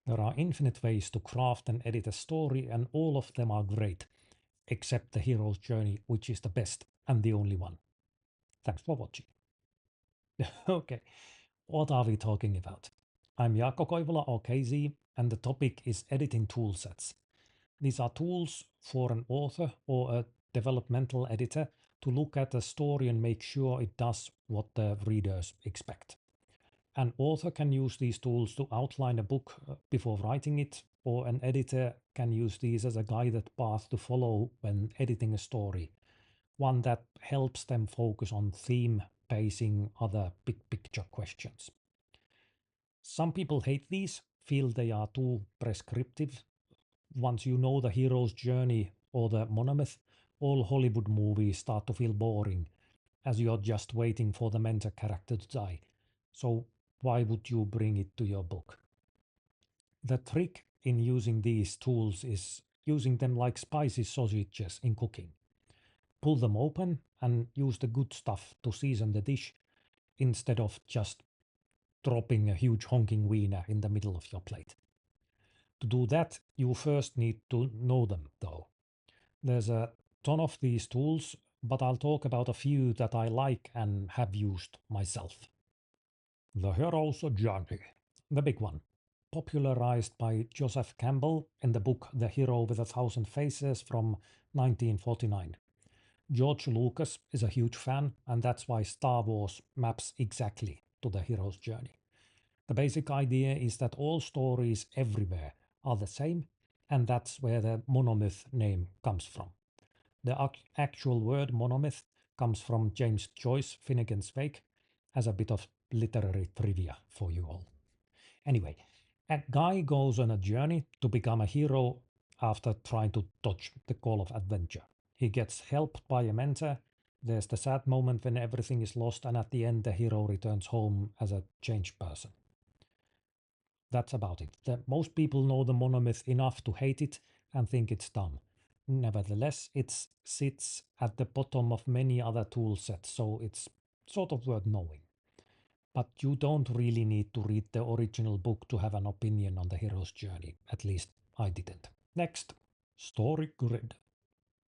There are infinite ways to craft and edit a story, and all of them are great, except the hero's journey, which is the best and the only one. Thanks for watching. Okay, what are we talking about? I'm Jaakko Koivula or KZ, and the topic is editing toolsets. These are tools for an author or a developmental editor to look at a story and make sure it does what the readers expect. An author can use these tools to outline a book before writing it, or an editor can use these as a guided path to follow when editing a story, one that helps them focus on theme, pacing, other big picture questions. Some people hate these, feel they are too prescriptive. Once you know the hero's journey or the monomyth, all Hollywood movies start to feel boring, as you're just waiting for the mentor character to die. So why would you bring it to your book? The trick in using these tools is using them like spicy sausages in cooking. Pull them open and use the good stuff to season the dish instead of just dropping a huge honking wiener in the middle of your plate. To do that, you first need to know them, though. There's a ton of these tools, but I'll talk about a few that I like and have used myself. The hero's journey, the big one, popularized by Joseph Campbell in the book The Hero with a Thousand Faces from 1949. George Lucas is a huge fan, and that's why Star Wars maps exactly to the hero's journey. The basic idea is that all stories everywhere are the same, and that's where the monomyth name comes from. The actual word monomyth comes from James Joyce Finnegan's Wake, as a bit of literary trivia for you all. Anyway, a guy goes on a journey to become a hero after trying to dodge the call of adventure. He gets helped by a mentor. There's the sad moment when everything is lost, and at the end, the hero returns home as a changed person. That's about it. Most people know the monomyth enough to hate it and think it's dumb. Nevertheless, it sits at the bottom of many other tool sets, so it's sort of worth knowing. But you don't really need to read the original book to have an opinion on the hero's journey. At least I didn't. Next, Story Grid.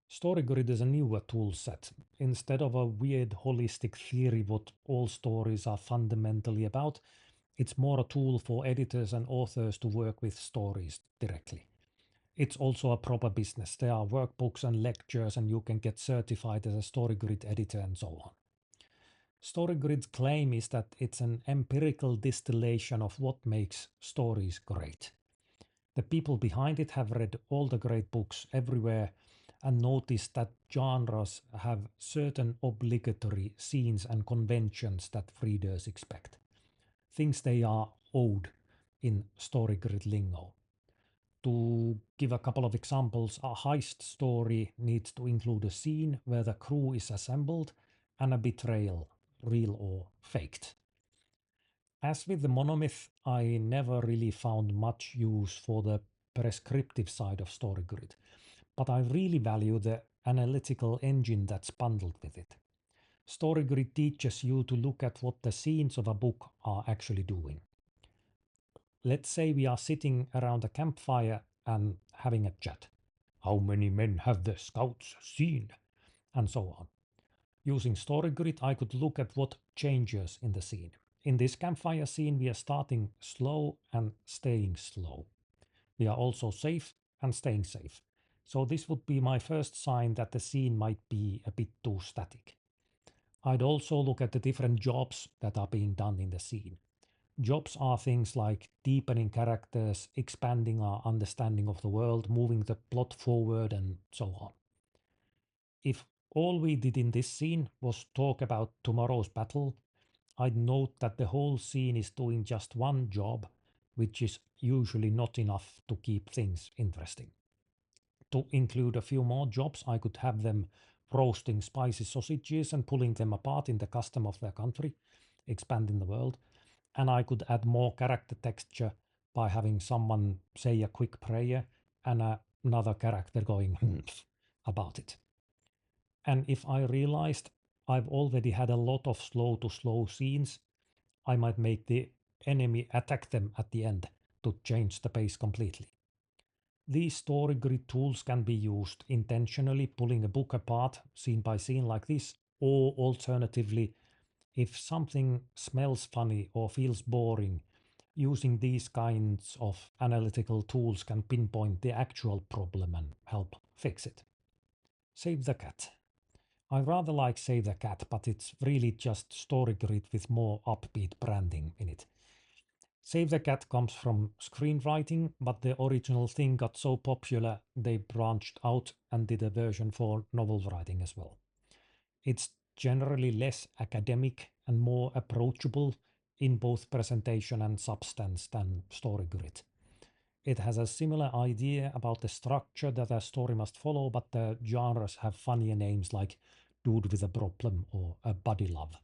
Story Grid is a newer tool set. Instead of a weird holistic theory what all stories are fundamentally about, it's more a tool for editors and authors to work with stories directly. It's also a proper business. There are workbooks and lectures, and you can get certified as a StoryGrid editor and so on. StoryGrid's claim is that it's an empirical distillation of what makes stories great. The people behind it have read all the great books everywhere and noticed that genres have certain obligatory scenes and conventions that readers expect. Things they are owed in StoryGrid lingo. To give a couple of examples, a heist story needs to include a scene where the crew is assembled and a betrayal, real or faked. As with the monomyth, I never really found much use for the prescriptive side of StoryGrid, but I really value the analytical engine that's bundled with it. StoryGrid teaches you to look at what the scenes of a book are actually doing. Let's say we are sitting around a campfire and having a chat. How many men have the scouts seen? And so on. Using StoryGrid, I could look at what changes in the scene. In this campfire scene, we are starting slow and staying slow. We are also safe and staying safe. So this would be my first sign that the scene might be a bit too static. I'd also look at the different jobs that are being done in the scene. Jobs are things like deepening characters, expanding our understanding of the world, moving the plot forward, and so on. If all we did in this scene was talk about tomorrow's battle, I'd note that the whole scene is doing just one job, which is usually not enough to keep things interesting. To include a few more jobs, I could have them roasting spicy sausages and pulling them apart in the custom of their country, expanding the world. And I could add more character texture by having someone say a quick prayer and another character going about it. And if I realized I've already had a lot of slow to slow scenes, I might make the enemy attack them at the end to change the pace completely. These story grid tools can be used intentionally, pulling a book apart scene by scene like this, or alternatively, if something smells funny or feels boring, using these kinds of analytical tools can pinpoint the actual problem and help fix it. Save the cat. I rather like Save the Cat, but it's really just story grid with more upbeat branding in it. Save the Cat comes from screenwriting, but the original thing got so popular they branched out and did a version for novel writing as well. It's generally less academic and more approachable in both presentation and substance than story grid. It has a similar idea about the structure that a story must follow, but the genres have funnier names like Dude with a Problem or A Buddy Love.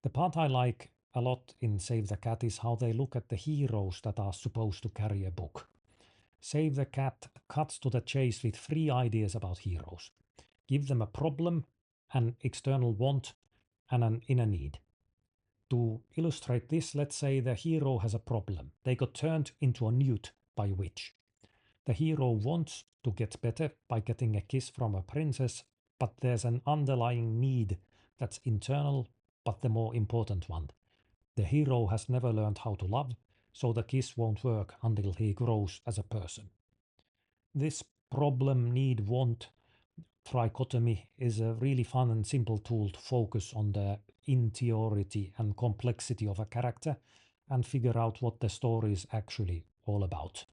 The part I like a lot in Save the Cat is how they look at the heroes that are supposed to carry a book. Save the Cat cuts to the chase with 3 ideas about heroes. Give them a problem, an external want, and an inner need. To illustrate this, let's say the hero has a problem. They got turned into a newt by a witch. The hero wants to get better by getting a kiss from a princess, but there's an underlying need that's internal, but the more important one. The hero has never learned how to love, so the kiss won't work until he grows as a person. This problem, need, want trichotomy is a really fun and simple tool to focus on the interiority and complexity of a character and figure out what the story is actually all about.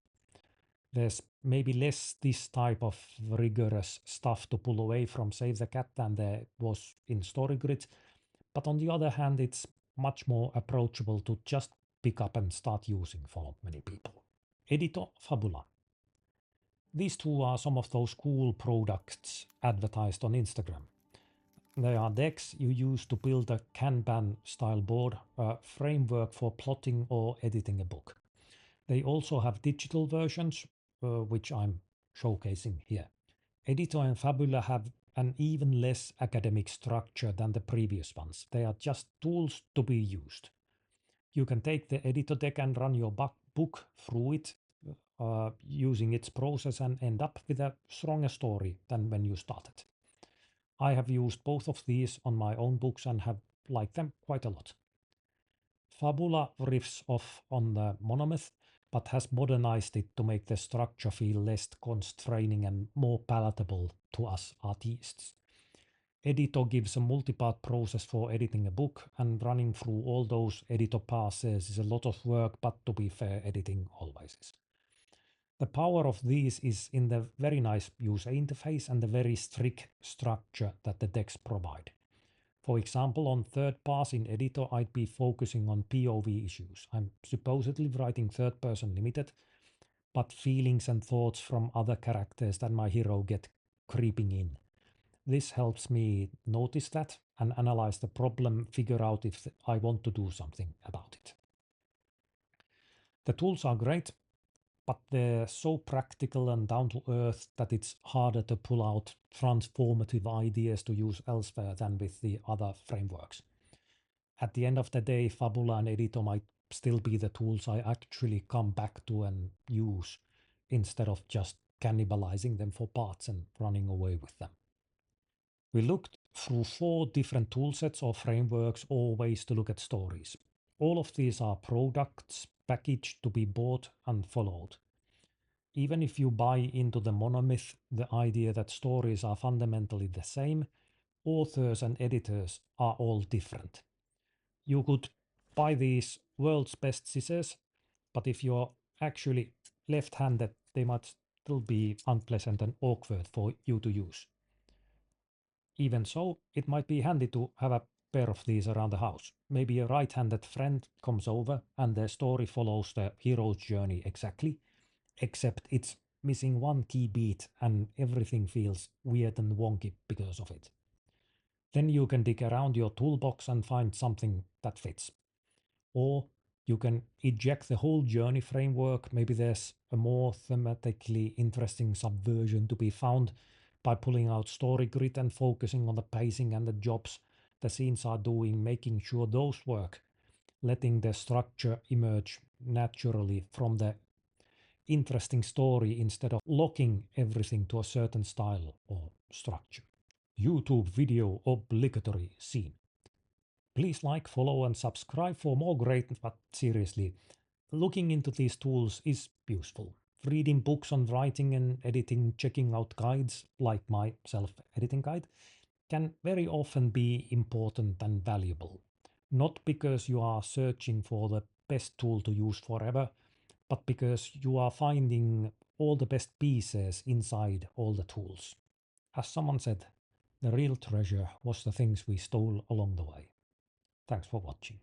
There's maybe less this type of rigorous stuff to pull away from Save the Cat than there was in Story Grid, but on the other hand, it's much more approachable to just pick up and start using for many people. Edito Fabula. These two are some of those cool products advertised on Instagram. They are decks you use to build a Kanban style board, a framework for plotting or editing a book. They also have digital versions, which I'm showcasing here. Edito and Fabula have an even less academic structure than the previous ones. They are just tools to be used. You can take the Edito deck and run your book through it using its process and end up with a stronger story than when you started. I have used both of these on my own books and have liked them quite a lot. Fabula riffs off on the monomyth, but has modernized it to make the structure feel less constraining and more palatable to us artists. Edito gives a multi-part process for editing a book, and running through all those Edito passes is a lot of work, but to be fair, editing always is. The power of these is in the very nice user interface and the very strict structure that the decks provide. For example, on third pass in Edito, I'd be focusing on POV issues. I'm supposedly writing third person limited, but feelings and thoughts from other characters than my hero get creeping in. This helps me notice that and analyze the problem, figure out if I want to do something about it. The tools are great, but they're so practical and down to earth that it's harder to pull out transformative ideas to use elsewhere than with the other frameworks. At the end of the day, Fabula and Edito might still be the tools I actually come back to and use instead of just cannibalizing them for parts and running away with them. We looked through 4 different toolsets or frameworks or ways to look at stories. All of these are products packaged to be bought and followed. Even if you buy into the monomyth, the idea that stories are fundamentally the same, authors and editors are all different. You could buy these world's best scissors, but if you're actually left-handed, they might still be unpleasant and awkward for you to use. Even so, it might be handy to have a pair of these around the house. Maybe a right-handed friend comes over and the story follows the hero's journey exactly, except it's missing one key beat and everything feels weird and wonky because of it. Then you can dig around your toolbox and find something that fits. Or you can eject the whole journey framework. Maybe there's a more thematically interesting subversion to be found by pulling out story grid and focusing on the pacing and the jobs the scenes are doing, making sure those work, letting the structure emerge naturally from the interesting story instead of locking everything to a certain style or structure. YouTube video obligatory scene. Please like, follow, and subscribe for more great, but seriously, looking into these tools is useful. Reading books on writing and editing, checking out guides like my self-editing guide, can very often be important and valuable. Not because you are searching for the best tool to use forever, but because you are finding all the best pieces inside all the tools. As someone said, the real treasure was the things we stole along the way. Thanks for watching.